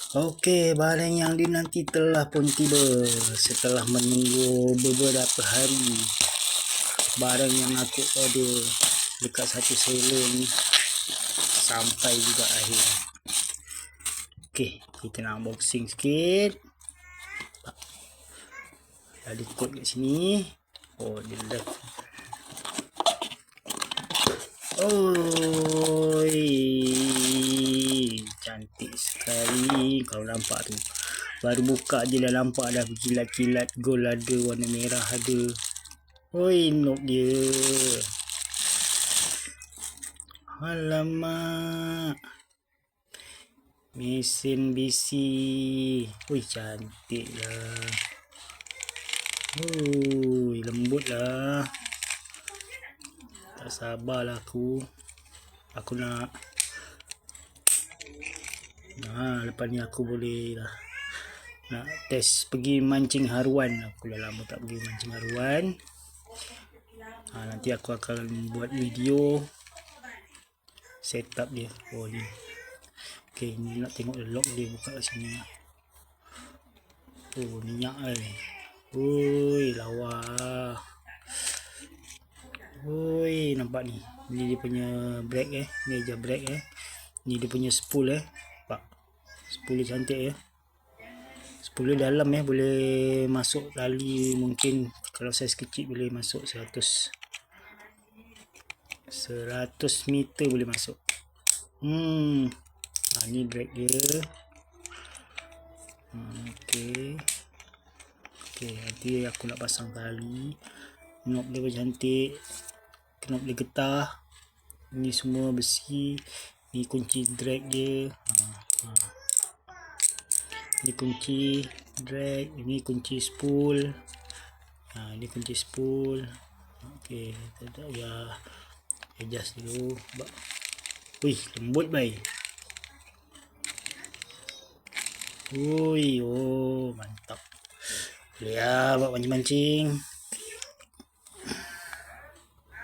Okey, barang yang dinanti telah pun tiba setelah menunggu beberapa hari. Barang yang aku order dekat satu seller ni sampai juga akhir. Okey, kita nak unboxing sikit. Ada kod kat sini. Oh, dia dah. Oi, cantik sekali. Kalau nampak tu, baru buka je dah nampak dah berkilat-kilat. Gold ada, warna merah ada. Oi, nok dia. Alamak, mesin BC. Ui, cantik lah. Ui, lembut lah. Tak sabarlah aku nak lepas ni aku boleh lah nak test pergi mancing haruan. Aku dah lama tak pergi mancing haruan. Nanti aku akan buat video setup dia. Oh ni. Okey, ni nak tengok lock dia buka kat sini. Oh, minyak Ui, lawa. Ui, nampak ni. Ni dia punya brake Ni je brake Ni dia punya spool Nampak. Spool dia cantik Spool dia dalam boleh masuk tali, mungkin kalau saiz kecil boleh masuk 100 meter boleh masuk. Ni brake dia. Okey, nanti aku nak pasang tali. Knob dia pun cantik. Knob dia getah. Ni semua besi. Ni kunci drag dia. Ni kunci drag. Ini kunci spool. Ini kunci spool. Okey, tak ya. Adjust dulu. Wih, lembut baik. Ui, oh mantap. Boleh buat mancing-mancing.